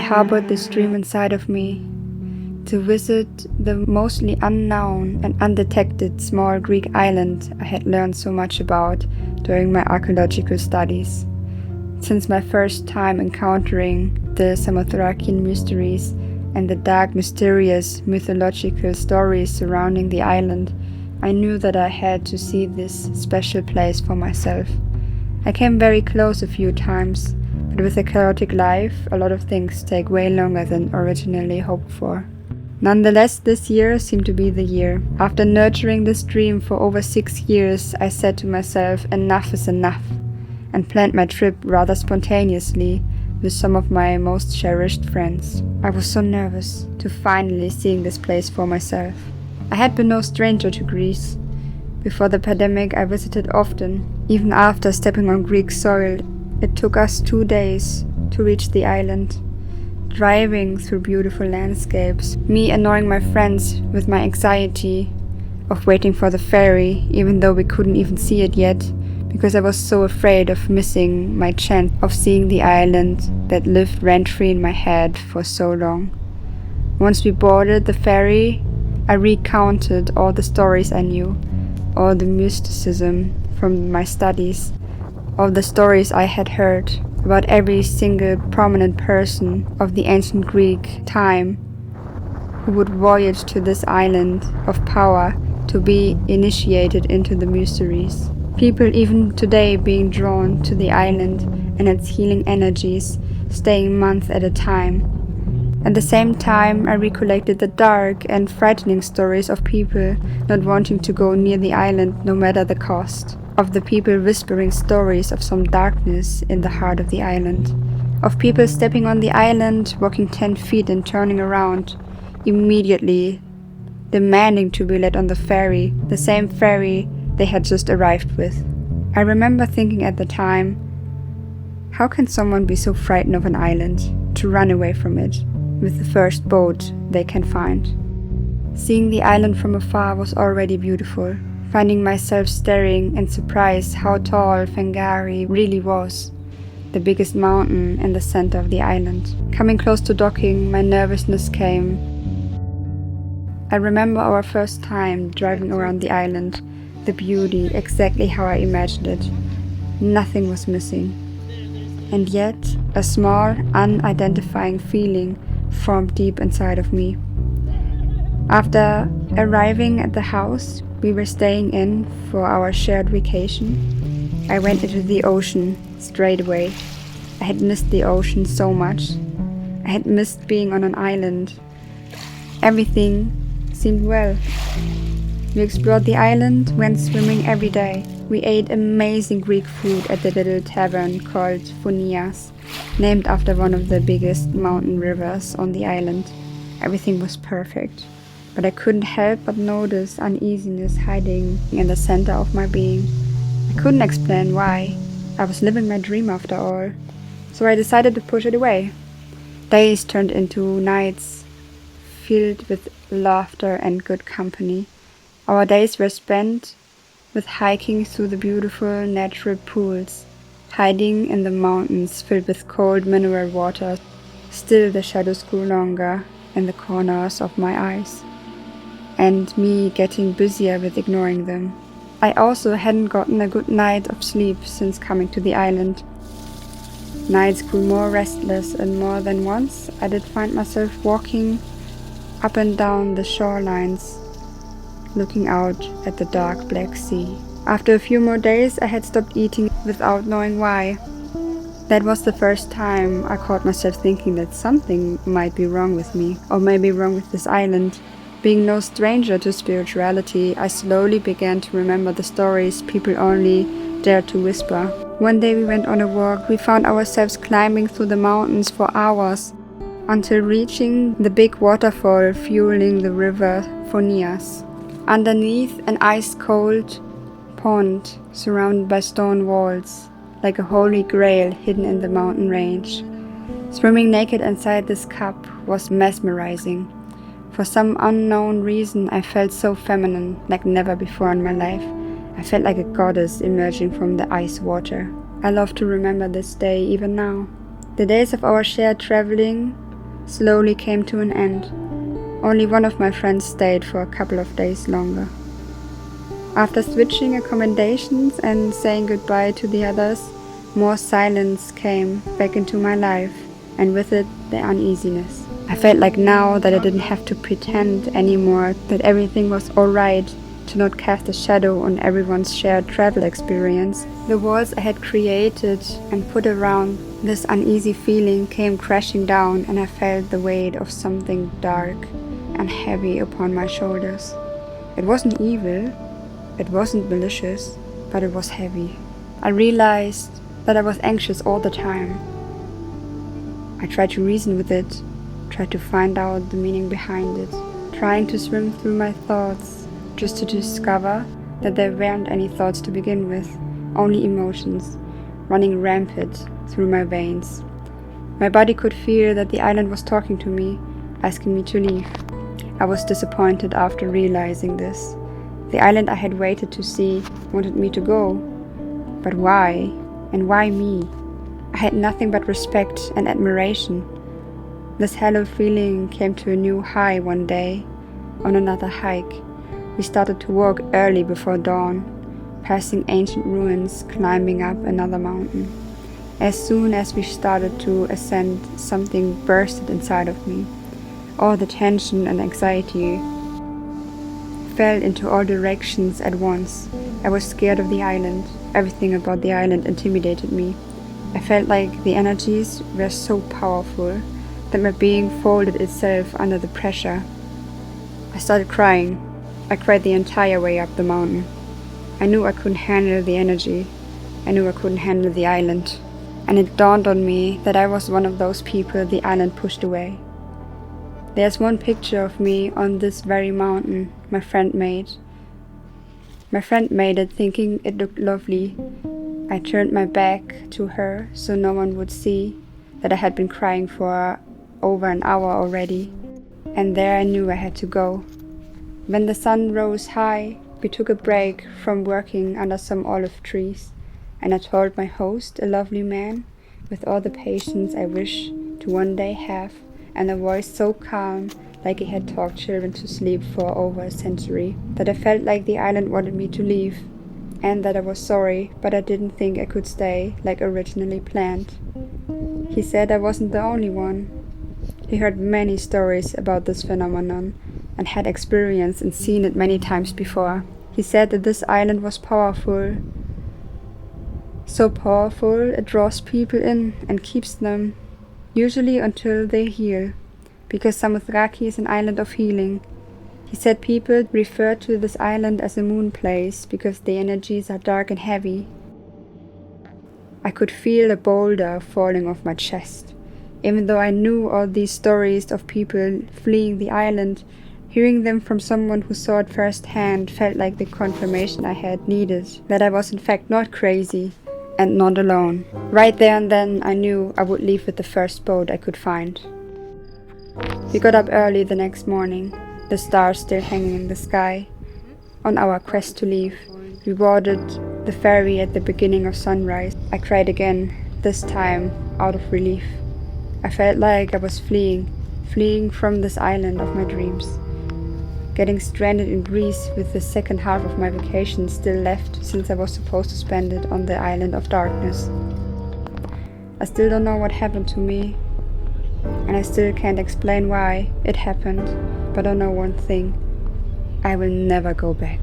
harbored this dream inside of me, to visit the mostly unknown and undetected small Greek island I had learned so much about during my archaeological studies. Since my first time encountering the Samothrakian mysteries and the dark, mysterious, mythological stories surrounding the island, I knew that I had to see this special place for myself. I came very close a few times, but with a chaotic life, a lot of things take way longer than originally hoped for. Nonetheless, this year seemed to be the year. After nurturing this dream for over 6 years, I said to myself, enough is enough, and planned my trip rather spontaneously with some of my most cherished friends. I was so nervous to finally seeing this place for myself. I had been no stranger to Greece. Before the pandemic, I visited often. Even after stepping on Greek soil, it took us 2 days to reach the island. Driving through beautiful landscapes, me annoying my friends with my anxiety of waiting for the ferry, even though we couldn't even see it yet, because I was so afraid of missing my chance of seeing the island that lived rent-free in my head for so long. Once we boarded the ferry, I recounted all the stories I knew, all the mysticism from my studies, all the stories I had heard about every single prominent person of the ancient Greek time who would voyage to this island of power to be initiated into the mysteries. People even today being drawn to the island and its healing energies, staying months at a time. At the same time, I recollected the dark and frightening stories of people not wanting to go near the island no matter the cost, of the people whispering stories of some darkness in the heart of the island, of people stepping on the island, walking 10 feet and turning around, immediately demanding to be let on the ferry, the same ferry they had just arrived with. I remember thinking at the time, how can someone be so frightened of an island, to run away from it with the first boat they can find? Seeing the island from afar was already beautiful, finding myself staring in surprise how tall Fangari really was, the biggest mountain in the center of the island. Coming close to docking, my nervousness came. I remember our first time driving around the island, the beauty exactly how I imagined it. Nothing was missing. And yet, a small, unidentifying feeling formed deep inside of me. After arriving at the house we were staying in for our shared vacation, I went into the ocean straight away. I had missed the ocean so much. I had missed being on an island. Everything seemed well. We explored the island, went swimming every day. We ate amazing Greek food at the little tavern called Phonias, named after one of the biggest mountain rivers on the island. Everything was perfect, but I couldn't help but notice uneasiness hiding in the center of my being. I couldn't explain why. I was living my dream after all, so I decided to push it away. Days turned into nights, filled with laughter and good company. Our days were spent with hiking through the beautiful natural pools, hiding in the mountains filled with cold mineral water. Still the shadows grew longer in the corners of my eyes, and me getting busier with ignoring them. I also hadn't gotten a good night of sleep since coming to the island. Nights grew more restless, and more than once I did find myself walking up and down the shorelines, looking out at the dark Black Sea. After a few more days, I had stopped eating without knowing why. That was the first time I caught myself thinking that something might be wrong with me, or maybe wrong with this island. Being no stranger to spirituality, I slowly began to remember the stories people only dared to whisper. One day we went on a walk. We found ourselves climbing through the mountains for hours, until reaching the big waterfall fueling the river Phonias. Underneath, an ice-cold pond surrounded by stone walls, like a holy grail hidden in the mountain range. Swimming naked inside this cup was mesmerizing. For some unknown reason, I felt so feminine, like never before in my life. I felt like a goddess emerging from the ice water. I love to remember this day even now. The days of our shared traveling slowly came to an end. Only one of my friends stayed for a couple of days longer. After switching accommodations and saying goodbye to the others, more silence came back into my life, and with it, the uneasiness. I felt like now that I didn't have to pretend anymore that everything was alright, to not cast a shadow on everyone's shared travel experience. The walls I had created and put around this uneasy feeling came crashing down, and I felt the weight of something dark and heavy upon my shoulders. It wasn't evil, it wasn't malicious, but it was heavy. I realized that I was anxious all the time. I tried to reason with it, tried to find out the meaning behind it, trying to swim through my thoughts, just to discover that there weren't any thoughts to begin with, only emotions, running rampant through my veins. My body could feel that the island was talking to me, asking me to leave. I was disappointed after realizing this. The island I had waited to see wanted me to go. But why? And why me? I had nothing but respect and admiration. This hollow feeling came to a new high one day, on another hike. We started to walk early before dawn, passing ancient ruins, climbing up another mountain. As soon as we started to ascend, something bursted inside of me. All the tension and anxiety fell into all directions at once. I was scared of the island. Everything about the island intimidated me. I felt like the energies were so powerful that my being folded itself under the pressure. I started crying. I cried the entire way up the mountain. I knew I couldn't handle the energy. I knew I couldn't handle the island. And it dawned on me that I was one of those people the island pushed away. There's one picture of me on this very mountain my friend made. My friend made it thinking it looked lovely. I turned my back to her so no one would see that I had been crying for over an hour already. And there I knew I had to go. When the sun rose high, we took a break from working under some olive trees, and I told my host, a lovely man, with all the patience I wish to one day have, and a voice so calm, like he had talked children to sleep for over a century, that I felt like the island wanted me to leave, and that I was sorry, but I didn't think I could stay like originally planned. He said I wasn't the only one. He heard many stories about this phenomenon, and had experienced and seen it many times before. He said that this island was powerful. So powerful it draws people in and keeps them, usually until they heal, because Samothraki is an island of healing. He said people refer to this island as a moon place because the energies are dark and heavy. I could feel a boulder falling off my chest. Even though I knew all these stories of people fleeing the island, hearing them from someone who saw it firsthand felt like the confirmation I had needed, that I was in fact not crazy and not alone. Right there and then I knew I would leave with the first boat I could find. We got up early the next morning, the stars still hanging in the sky. On our quest to leave, we boarded the ferry at the beginning of sunrise. I cried again, this time out of relief. I felt like I was fleeing from this island of my dreams. Getting stranded in Greece with the second half of my vacation still left, since I was supposed to spend it on the island of darkness. I still don't know what happened to me, and I still can't explain why it happened, but I know one thing: I will never go back.